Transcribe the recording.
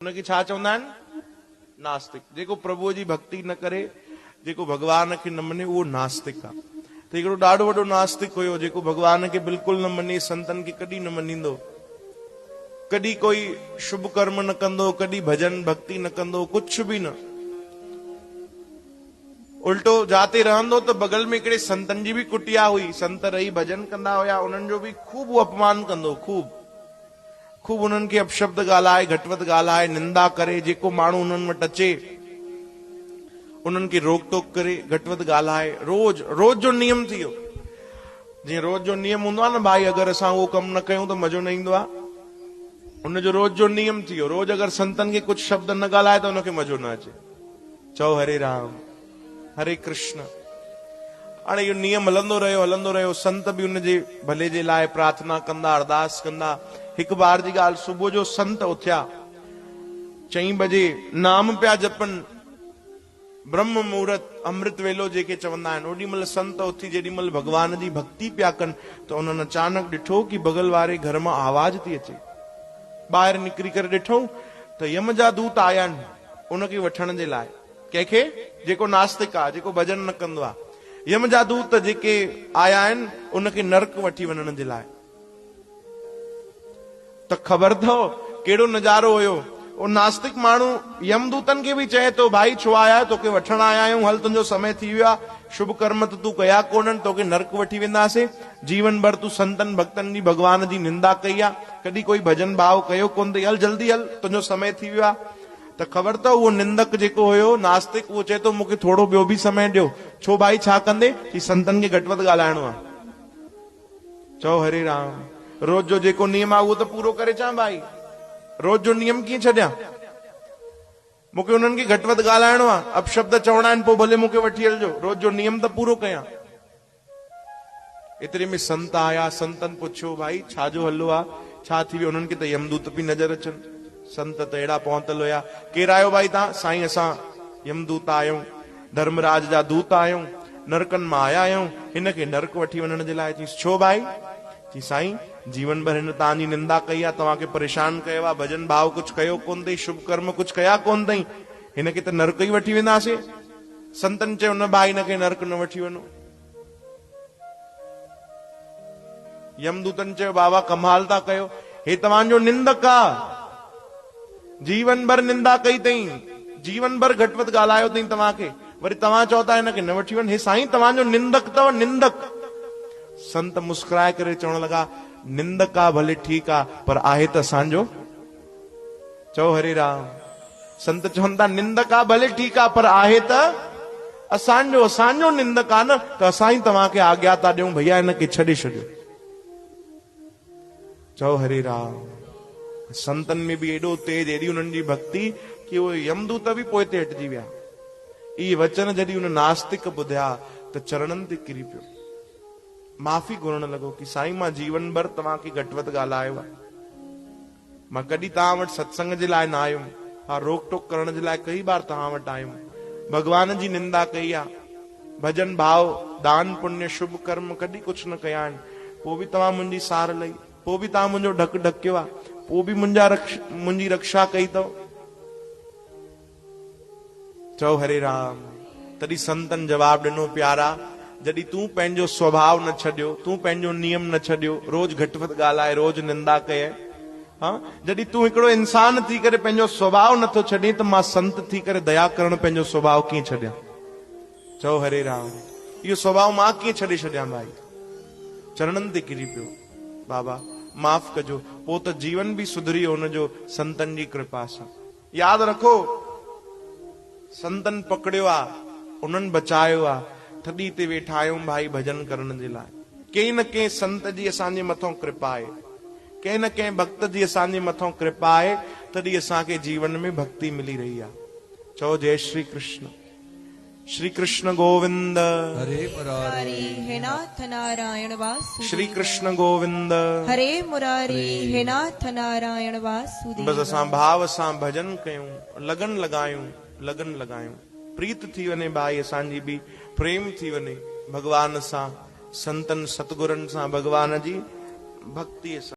उनखे छा चवंदा आहिनि? नास्तिक। जेको प्रभुअ जी भक्ति न करे, जेको भगवान खे न मञे, उहो नास्तिक आहे। त हिकिड़ो ॾाढो वॾो नास्तिक हुयो जेको भगवान खे बिल्कुलु न मञे, संतन खे कॾहिं न मञींदो, कॾहिं कोई शुभ कर्म न कंदो, कॾहिं भजन भक्ति न कंदो, कुछ बि न। उल्टो जाते रहंदो त बगल में हिकिड़े संतन जी बि कुटिया हुई, संत रही भजन कंदा हुया, उन्हनि जो बि खूब अपमान कंदो, खूब उन्हनि खे अपशब्द ॻाल्हाए, घटवत ॻाल्हाए, निंदा करे। जेको माण्हू उन्हनि वटि अचे उन्हनि खे रोक टोक करे, घटवत ॻाल्हाए। रोज जो नियम थी वियो। जीअं रोज जो नियम हूंदो आहे न, भाई अगरि असां उहो कमु न कयूं त मज़ो न ईंदो आहे, उनजो रोज जो नियम थी वियो। रोज अगरि संतन खे कुझु शब्द न ॻाल्हाए त उनखे मज़ो न अचे। चओ हरे राम हरे कृष्ण। हाणे इहो नियम हलंदो रहियो। संत बि उनजे भले जे लाइ प्रार्थना कंदा, अरदास कंदा। हिकु बार जी ॻाल्हि, सुबुह जो संत उथिया, 4 बजे नाम पिया जपनि, ब्रह्म मुहूर्त अमृत वेलो जेके चवंदा आहिनि। ओॾी महिल संत उथी जेॾी महिल भगवान जी भक्ति पिया कनि त उन्हनि अचानक ॾिठो कि बगल वारे घर मां आवाज थी अचे। ॿाहिरि निकिरी करे ॾिठो त यम जा दूत आया आहिनि उनखे वठण जे लाइ। कंहिंखे? जेको नास्तिक आहे, जेको भजन न कंदो आहे। यम जा दूत जेके आया आहिनि उनखे नरक वठी वञण जे लाइ। त ख़बर अथव कहिड़ो नज़ारो हुयो। उहो नास्तिक माण्हू यमदूतन खे बि चए थो, भाई छो आया आहियो? तोखे वठण आया आहियूं, हल तुंहिंजो समय थी वियो आहे, शुभ कर्म त तूं कया कोन्हनि, तोखे नरक वठी वेंदासीं। जीवन भर तूं संतन भक्तन जी, भगवान जी निंदा कई आहे, कॾहिं कोई भजन भाव कयो कोन अथई, हल जल्दी हल, तुंहिंजो समय थी वियो आहे। त ख़बर अथव उहो निंदक जेको हुयो नास्तिक, उहो चए थो मूंखे थोरो ॿियो बि समय ॾियो। छो भाई, छा कंदे? कि संतन खे घटवत ॻाल्हाइणो आहे। चओ हरे राम। रोज जो जेको नियम आहे उहो त पूरो करे अचां भाई। रोज जो नियम कीअं छॾियां? मूंखे उन्हनि खे घटवत ॻाल्हाइणो आहे, अपशब्द चवणा आहिनि, पोइ भले मूंखे वठी हलिजो, रोज जो नियम त पूरो कयां। एतिरे में संत आया। संतन पुछियो, भाई छाजो हलो आहे, छा थी वियो? उन्हनि खे त यमदूत बि नज़र अचनि। संत त अहिड़ा पहुतल हुया। केरु आयो भाई तव्हां? साईं असां यमदूत आहियूं, धर्मराज जा दूत आहियूं, नरकनि मां आया आहियूं, हिनखे नरक वठी वञण जे लाइ। चईं छो भाई? चईं साईं जीवन भर हिन तव्हांजी निंदा कई आहे, तव्हांखे परेशान कयो आहे, भजन भाव कुझु कयो कोन अथई, शुभ कर्म कुझु कया कोन अथई, हिनखे त नरक ई वठी वेंदासीं। संतन चयो न भाई, हिनखे नरक न वठी वञो। यमदूतन चयो बाबा कमाल था कयो, हे तव्हांजो निंदक आहे, जीवन भर निंदा कई अथई, जीवन भर घटवत ॻाल्हायो अथई तव्हांखे, वरी तव्हां चओ था हिनखे न वठी वञ। हे साईं तव्हांजो निंदक अथव, निंदक। संत मुस्कुराए करे चवण लॻा, निंदक आहे भले ठीकु आहे, पर आहे त असांजो। चओ हरे राम। संत चवनि था निंदक आहे भले ठीकु आहे, पर आहे त असांजो निंदक आहे न, त असां ई तव्हांखे आज्ञा था ॾियूं, भैया हिनखे छॾे छॾियो। चओ हरे राम। संतन में बि एॾो तेज, एॾी उन्हनि जी भक्ति कि उहे यमदूत बि पोइ ते हटिजी विया। इहे वचन जॾहिं उन नास्तिक ॿुधिया त चरणनि ते किरी पियो, माफ़ी घुरण लॻो कि साईं मां जीवन भर तव्हांखे घटवत ॻाल्हायो आहे, मां कॾहिं तव्हां वटि सत्संग जे लाइ न आयुमि, हा रोक टोक करण जे लाइ कई बार तव्हां वटि आयुमि, भगवान जी निंदा कई आहे, भजन भाव दान पुण्य शुभ कर्म कॾहिं कुझु न कया आहिनि, पोइ बि तव्हां मुंहिंजी सार लई, पोइ बि तव्हां मुंहिंजो ढक ढकियो आहे, पोइ बि मुंहिंजी रक्षा कई अथव। चओ हरे राम। तॾहिं संतन जवाब ॾिनो, प्यारा जॾहिं तूं पंहिंजो स्वभाव न छॾियो, तूं पंहिंजो नियम न छॾियो, रोज घटवत ॻाल्हाए, रोज निंदा कये, हा, जॾहिं तूं हिकिड़ो इंसान थी करे पंहिंजो स्वभाव नथो छॾे, त मां संत थी करे दया करण पंहिंजो स्वभाव कीअं छॾियां? चओ हरे राम। इहो स्वभाव मां कीअं छॾे छॾियां भाई? चरणनि ते किरी पियो, बाबा माफ़ कजो। पोइ त जीवन बि सुधरी वियो हुनजो संतन जी कृपा सां। यादि रखो, संतन पकड़ियो आहे, उन्हनि बचायो आहे, थॾी ते वेठा आहियूं भाई भजन करण जे लाइ। कंहिं न कंहिं संत जी असांजे मथां कृपा आहे, कंहिं न कंहिं भक्त जी असांजे मथां कृपा आहे, तॾहिं असांखे जीवन में भक्ति मिली रही आहे। चओ जय श्री कृष्ण। श्री कृष्ण गोविंद हरे मुरारी हे नाथ नारायण वासुदेव। श्री कृष्ण गोविंद हरे मुरारी हे नाथ नारायण वासुदेव। बस असां भाव सां भजन कयूं, लगन लॻायूं, प्रीत थी वञे भाई, असांजी बि प्रेम थी वञे भगवान सां, संतन सतगुरनि सां, भगवान जी भक्ति सां।